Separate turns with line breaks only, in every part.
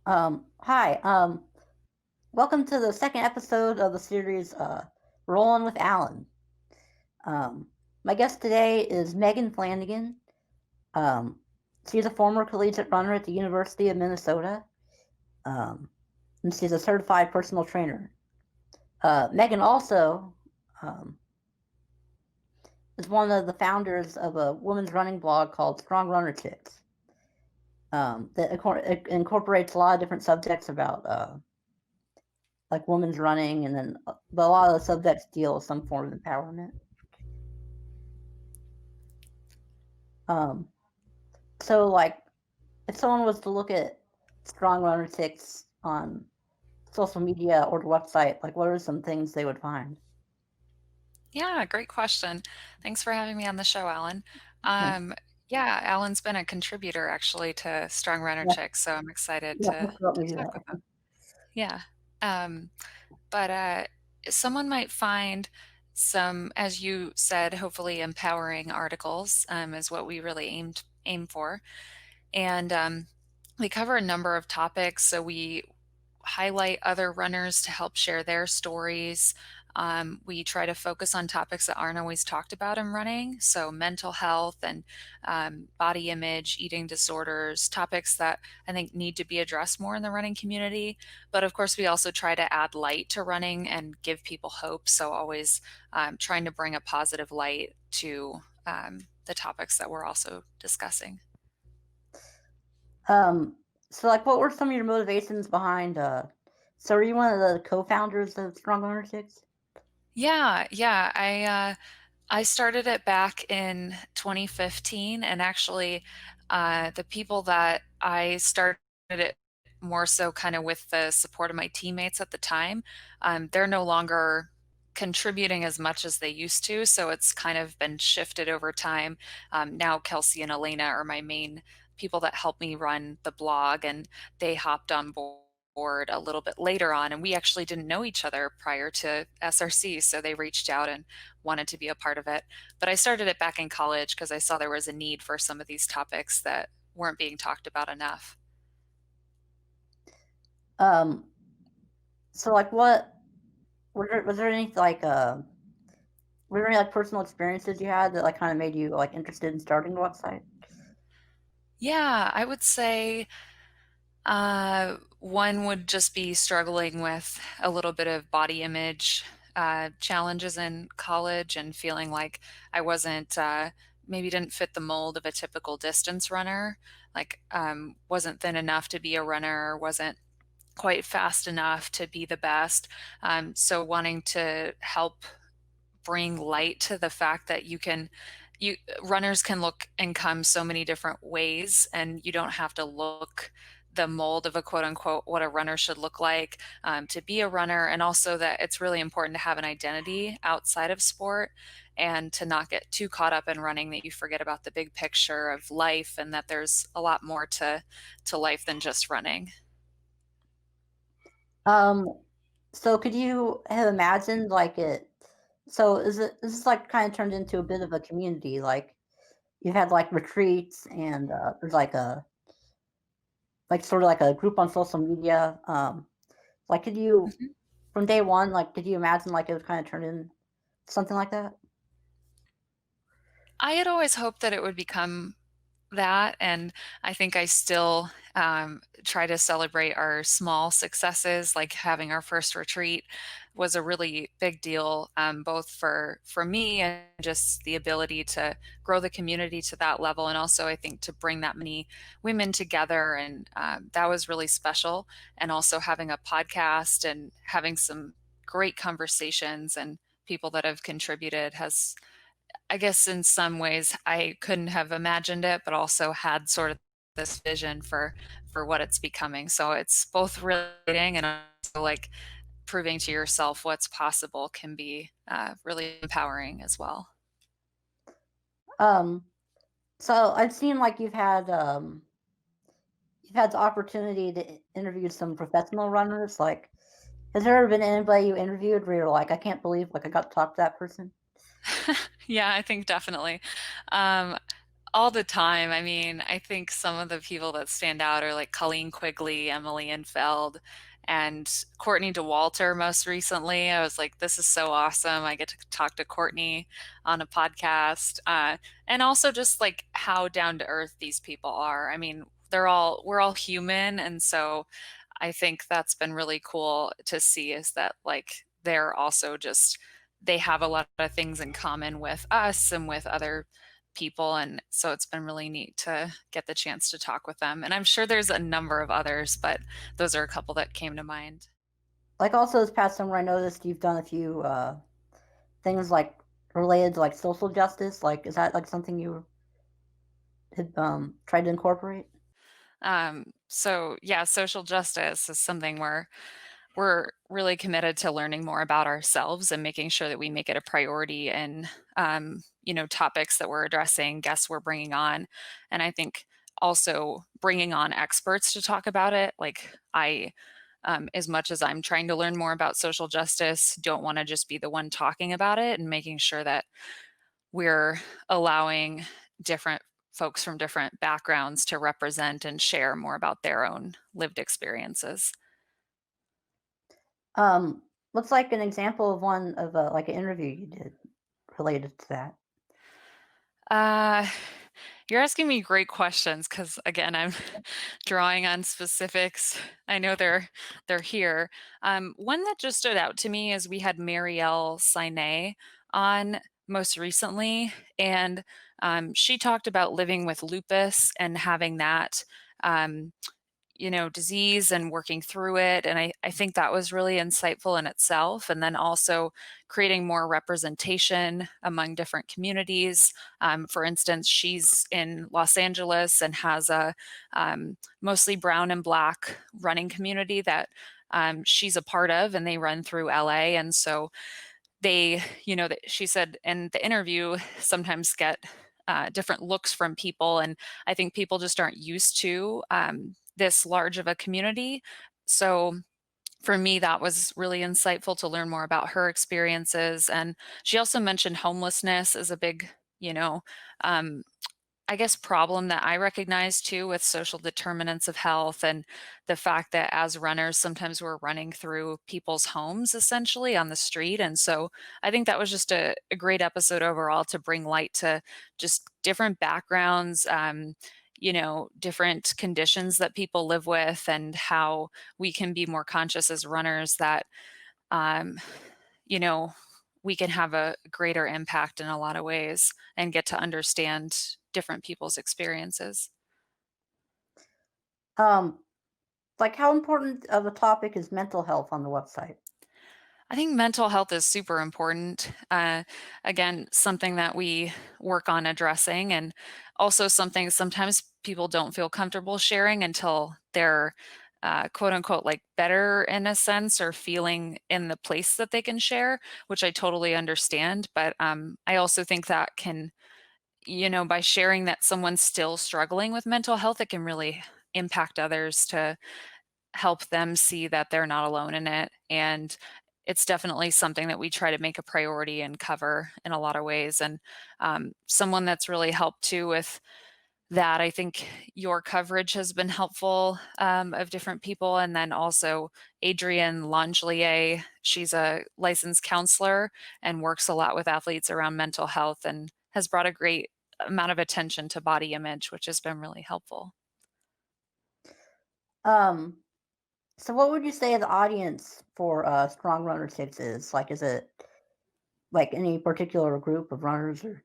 Hi. Welcome to the second episode of the series Rollin with Alan. Um, my guest today is Megan Flanagan. Um, she's a former collegiate runner at the University of Minnesota, um, and she's a certified personal trainer. Megan also um, is one of the founders of a women's running blog called Strong Runner Chicks that incorporates a lot of different subjects about like women's running, and then but a lot of the subjects deal with some form of empowerment. Um, so like if someone was to look at strong runner ticks on social media or the website, like what are some things they would find?
Yeah, great question. Thanks for having me on the show, Alan.
Yeah,
Um, yeah, Alan's been a contributor actually to Strong Runner
yeah,
Chicks, so I'm excited
yeah, thanks for letting
to
me do
talk with
that.
him. Yeah. Um, but someone might find some, as you said, hopefully empowering articles is what we really aim for. And we cover a number of topics, so we highlight other runners to help share their stories. We try to focus on topics that aren't always talked about in running, so mental health and body image, eating disorders, topics that I think need to be addressed more in the running community. But of course, we also try to add light to running and give people hope. So always trying to bring a positive light to the topics that we're also discussing.
Um, so like what were some of your motivations behind so are you one of the co-founders of Strong Runner Ticks?
Yeah. I started it back in 2015, and actually, the people that I started it more so kind of with the support of my teammates at the time, they're no longer contributing as much as they used to, so it's kind of been shifted over time. Now Kelsey and Elena are my main people that help me run the blog, and they hopped on board a little bit later on, and we actually didn't know each other prior to SRC, so they reached out and wanted to be a part of it. But I started it back in college because I saw there was a need for some of these topics that weren't being talked about enough.
Um, so like what was there any like were there any like personal experiences you had that like kind of made you like interested in starting the website?
Yeah, I would say one would just be struggling with a little bit of body image challenges in college and feeling like I wasn't, maybe didn't fit the mold of a typical distance runner, like wasn't thin enough to be a runner, wasn't quite fast enough to be the best. So wanting to help bring light to the fact that you runners can look and come so many different ways, and you don't have to look the mold of a quote unquote what a runner should look like to be a runner, and also that it's really important to have an identity outside of sport and to not get too caught up in running that you forget about the big picture of life and that there's a lot more to life than just running.
Um, so could you have imagined like it? So is this like kind of turned into a bit of a community? Like you had like retreats and there's like sort of like a group on social media. Like could you
Mhm.
from day one like could you imagine like it would kind of turn in something like that?
I had always hoped that it would become that, and I think I still try to celebrate our small successes. Like having our first retreat was a really big deal, both for me and just the ability to grow the community to that level, and also I think to bring that many women together, and that was really special. And also having a podcast and having some great conversations and people that have contributed has, I guess in some ways I couldn't have imagined it, but also had sort of this vision for what it's becoming. So it's both relating and also like proving to yourself what's possible can be really empowering as well.
Um, so I've seen like you've had the opportunity to interview some professional runners. Like, has there ever been anybody you interviewed where you're like, I can't believe like I got to talk to that person?
Yeah, I think definitely. Um, All the time. I mean, I think some of the people that stand out are like Colleen Quigley, Emily Infeld, and Courtney DeWalter most recently. I was like, this is so awesome. I get to talk to Courtney on a podcast. And also just like how down to earth these people are. I mean, we're all human. And so I think that's been really cool to see is that like they're also just, they have a lot of things in common with us and with other people, and so it's been really neat to get the chance to talk with them, and I'm sure there's a number of others, but those are a couple that came to mind.
Like also this past summer, I noticed you've done a few things like related to like social justice. Like, is that like something you had tried to incorporate?
So yeah, social justice is something where we're really committed to learning more about ourselves and making sure that we make it a priority in topics that we're addressing, guests we're bringing on, and I think also bringing on experts to talk about it. Like I as much as I'm trying to learn more about social justice, don't want to just be the one talking about it, and making sure that we're allowing different folks from different backgrounds to represent and share more about their own lived experiences.
Um, what's like an example of one of like an interview you did related to that?
Uh, you're asking me great questions because again, I'm drawing on specifics. I know they're here. One that just stood out to me is we had Marielle Sine on most recently, and she talked about living with lupus and having that. Um, disease and working through it. And I think that was really insightful in itself. And then also creating more representation among different communities. For instance, she's in Los Angeles and has a mostly brown and black running community that she's a part of, and they run through LA. And so she said in the interview, sometimes get different looks from people. And I think people just aren't used to this large of a community. So for me, that was really insightful to learn more about her experiences. And she also mentioned homelessness as a big, you know, um, I guess, problem that I recognize too with social determinants of health, and the fact that as runners, sometimes we're running through people's homes essentially on the street. And so I think that was just a great episode overall to bring light to just different backgrounds, different conditions that people live with, and how we can be more conscious as runners that um, you know, we can have a greater impact in a lot of ways and get to understand different people's experiences.
Um, like how important of a topic is mental health on the website?
I think mental health is super important. Again, something that we work on addressing, and also something sometimes people don't feel comfortable sharing until they're quote unquote like better in a sense, or feeling in the place that they can share, which I totally understand. But I also think that can, by sharing that someone's still struggling with mental health, it can really impact others to help them see that they're not alone in it. And it's definitely something that we try to make a priority and cover in a lot of ways. And someone that's really helped too with that, I think your coverage has been helpful of different people. And then also Adrienne Langelier, she's a licensed counselor and works a lot with athletes around mental health, and has brought a great amount of attention to body image, which has been really helpful.
Um, so what would you say the audience for Strong Runner Tips is? Like, is it like any particular group of runners or?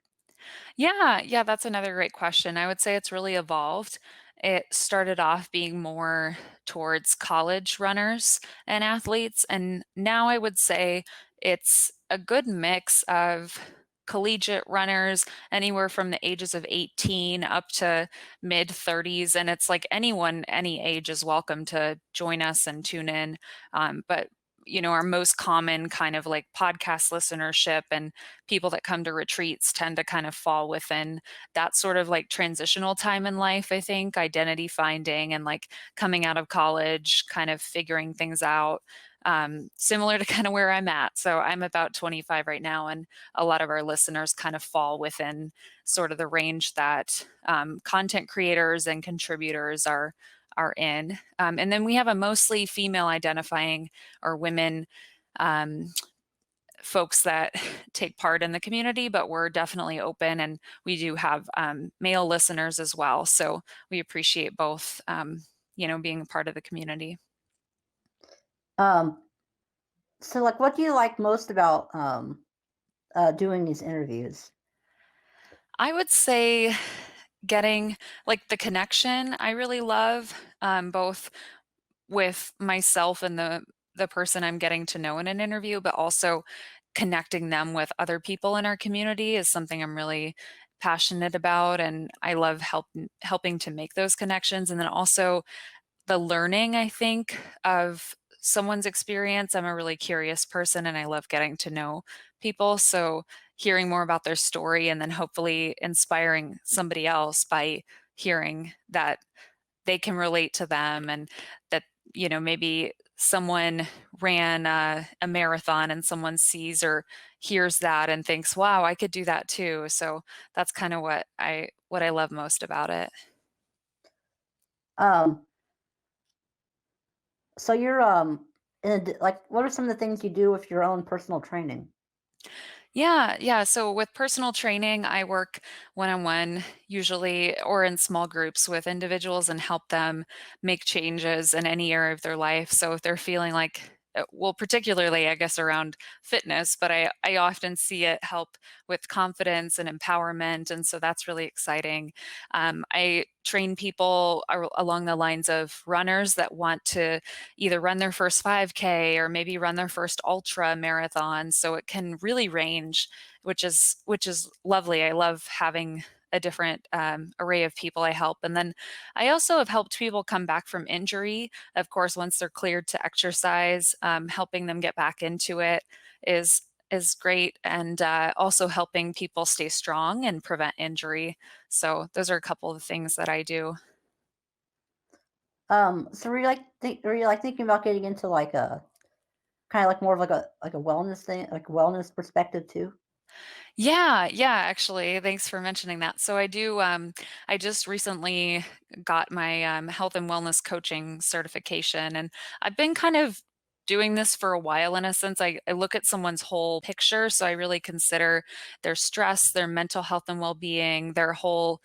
Yeah, that's another great question. I would say it's really evolved. It started off being more towards college runners and athletes, and now I would say it's a good mix of collegiate runners anywhere from the ages of 18 up to mid 30s, and it's like anyone any age is welcome to join us and tune in. But our most common kind of like podcast listenership and people that come to retreats tend to kind of fall within that sort of like transitional time in life, I think, identity finding and like coming out of college, kind of figuring things out. similar to kind of where I'm at. So I'm about 25 right now, and a lot of our listeners kind of fall within sort of the range that content creators and contributors are in. And then we have a mostly female identifying or women um, folks that take part in the community, but we're definitely open and we do have male listeners as well. So we appreciate both, being a part of the community.
Um, so, like, what do you like most about doing these interviews?
I would say getting like the connection I really love, both with myself and the person I'm getting to know in an interview, but also connecting them with other people in our community is something I'm really passionate about, and I love helping to make those connections. And then also the learning, I think, of someone's experience. I'm a really curious person and I love getting to know people. So hearing more about their story and then hopefully inspiring somebody else by hearing that they can relate to them and that, maybe someone ran a marathon and someone sees or hears that and thinks, wow, I could do that too. So that's kind of what I love most about it.
Um, so you're like, what are some of the things you do with your own personal training?
Yeah, yeah. So with personal training, I work one on one, usually, or in small groups with individuals and help them make changes in any area of their life. So if they're feeling like, well, particularly, I guess, around fitness, but I often see it help with confidence and empowerment. And so that's really exciting. I train people along the lines of runners that want to either run their first 5K or maybe run their first ultra marathon. So it can really range, which is lovely. I love having a different array of people I help. And then I also have helped people come back from injury. Of course, once they're cleared to exercise, helping them get back into it is great, and also helping people stay strong and prevent injury. So those are a couple of things that I do.
So were you like thinking about getting into like a kind of like more of like a wellness thing, like wellness perspective too?
Yeah, yeah, actually, thanks for mentioning that. So I just recently got my health and wellness coaching certification, and I've been kind of doing this for a while in a sense. I look at someone's whole picture, so I really consider their stress, their mental health and well-being, their whole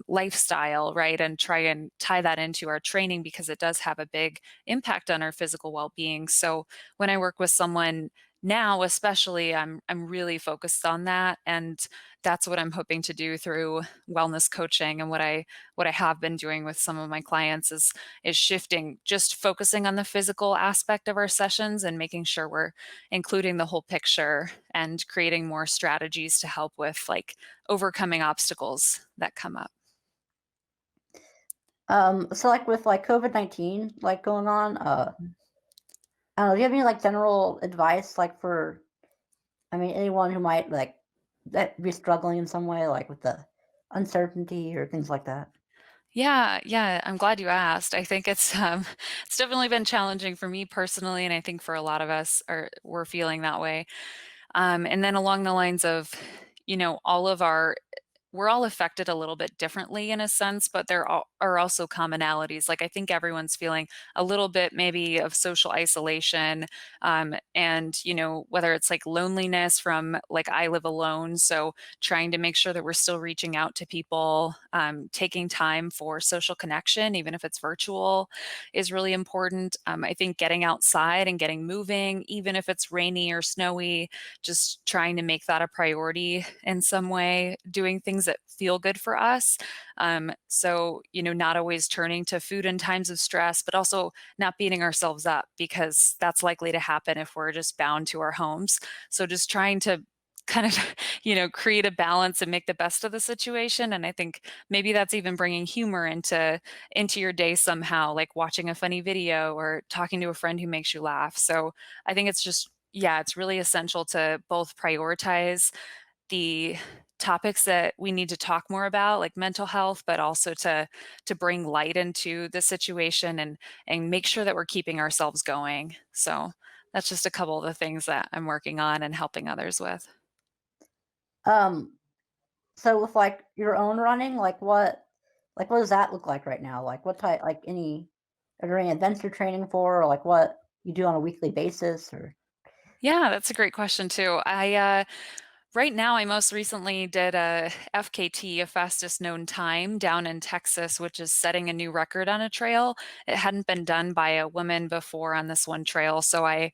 lifestyle, right? And try and tie that into our training because it does have a big impact on our physical well-being. So when I work with someone now especially, I'm really focused on that, and that's what I'm hoping to do through wellness coaching. And what I have been doing with some of my clients is shifting, just focusing on the physical aspect of our sessions and making sure we're including the whole picture and creating more strategies to help with like overcoming obstacles that come up.
So like with like COVID-19 like going on, I don't know, do you have any like general advice like for I mean anyone who might like that be struggling in some way like with the uncertainty or things like that?
Yeah, yeah, I'm glad you asked. I think it's it's definitely been challenging for me personally, and I think for a lot of us we're feeling that way. And then along the lines of, all of our we're all affected a little bit differently in a sense, but are also commonalities. Like I think everyone's feeling a little bit maybe of social isolation, and whether it's like loneliness from like I live alone, so trying to make sure that we're still reaching out to people, taking time for social connection, even if it's virtual, is really important. I think getting outside and getting moving, even if it's rainy or snowy, just trying to make that a priority in some way, doing things that feel good for us. So, not always turning to food in times of stress, but also not beating ourselves up because that's likely to happen if we're just bound to our homes. So, just trying to kind of create a balance and make the best of the situation. And I think maybe that's even bringing humor into your day somehow, like watching a funny video or talking to a friend who makes you laugh. So I think it's just, yeah, it's really essential to both prioritize the topics that we need to talk more about, like mental health, but also to bring light into the situation and make sure that we're keeping ourselves going. So that's just a couple of the things that I'm working on and helping others with.
Um, so with like your own running, what does that look like right now? Like what type like any are there any events you're training for or like what you do on a weekly basis or
Yeah, that's a great question too. Right now, I most recently did a FKT, a fastest known time, down in Texas, which is setting a new record on a trail. It hadn't been done by a woman before on this one trail, so I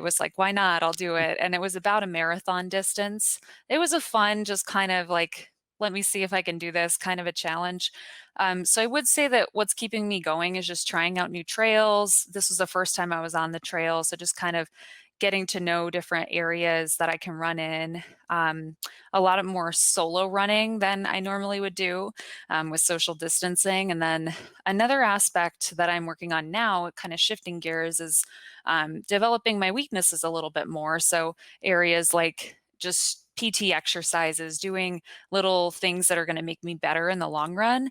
was like, "Why not? I'll do it." And it was about a marathon distance. It was a fun, just kind of like, "Let me see if I can do this," kind of a challenge. So I would say that what's keeping me going is just trying out new trails. This was the first time I was on the trail, so just kind of getting to know different areas that I can run in. A lot of more solo running than I normally would do with social distancing. And then another aspect that I'm working on now, kind of shifting gears, is developing my weaknesses a little bit more. So areas like just PT exercises, doing little things that are going to make me better in the long run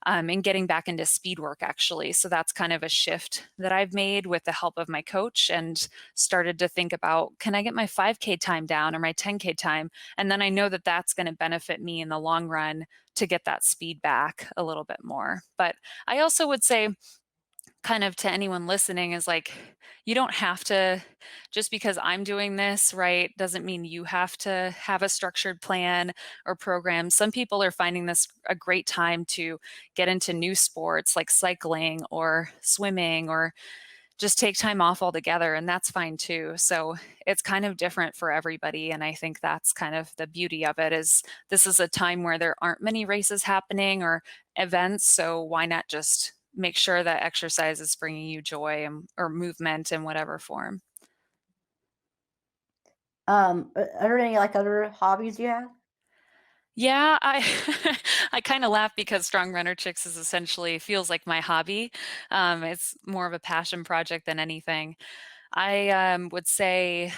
and getting back into speed work actually. So that's kind of a shift that I've made with the help of my coach and started to think about, can I get my 5K time down or my 10K time? And then I know that that's going to benefit me in the long run to get that speed back a little bit more. But I also would say, kind of to anyone listening, is like, you don't have to, just because I'm doing this, right, doesn't mean you have to have a structured plan or program. Some people are finding this a great time to get into new sports like cycling or swimming or just take time off altogether, and that's fine too. So it's kind of different for everybody, and I think that's kind of the beauty of it, is this is a time where there aren't many races happening or events, so why not just make sure that exercise is bringing you joy and, or movement in whatever form.
are there any like other hobbies you have?
Yeah, I I kind of laugh because Strong Runner Chicks is essentially feels like my hobby. It's more of a passion project than anything. I would say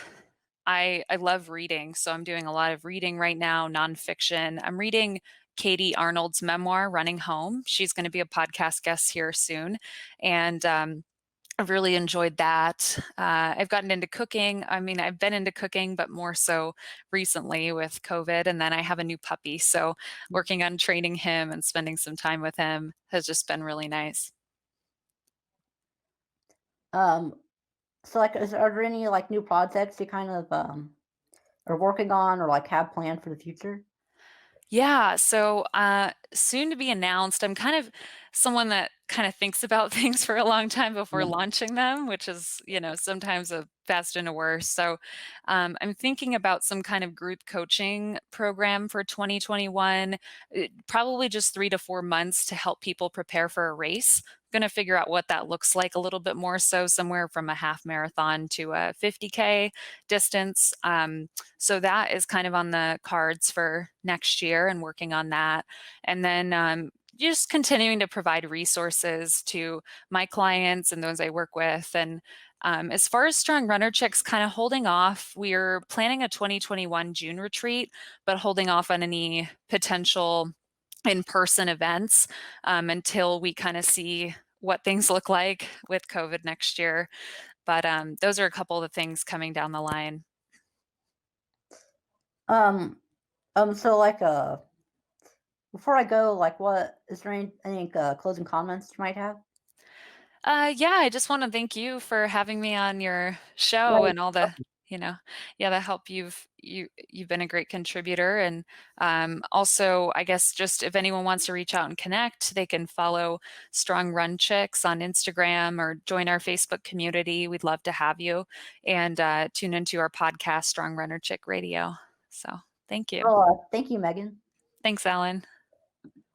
I love reading, so I'm doing a lot of reading right now, nonfiction. I'm reading Katie Arnold's memoir, Running Home. She's going to be a podcast guest here soon, and I've really enjoyed that. I've gotten into cooking. I mean, I've been into cooking, but more so recently with COVID. And then I have a new puppy, so working on training him and spending some time with him has just been really nice.
Um, so like are there any like new projects you kind of are working on or like have planned for the future?
Yeah, so soon to be announced. I'm kind of someone that kind of thinks about things for a long time before
Yeah.
launching them, which is, sometimes a fast and a worse. So I'm thinking about some kind of group coaching program for 2021, probably just 3 to 4 months to help people prepare for a race. Going to figure out what that looks like a little bit more, so somewhere from a half marathon to a 50K distance. So that is kind of on the cards for next year and working on that. And then just continuing to provide resources to my clients and those I work with. And as far as Strong Runner Chicks, kind of holding off. We're planning a 2021 June retreat, but holding off on any potential in-person events until we kind of see what things look like with COVID next year. But those are a couple of the things coming down the line.
Um, so like before I go, like what is there any closing comments you might have?
Yeah, I just want to thank you for having me on your show
Right.
and all the, you know, yeah, the help you've been a great contributor. And also, I guess just if anyone wants to reach out and connect, they can follow Strong Run Chicks on Instagram or join our Facebook community. We'd love to have you and tune into our podcast, Strong Runner Chick Radio. So thank you.
Well, thank you, Megan.
Thanks, Alan.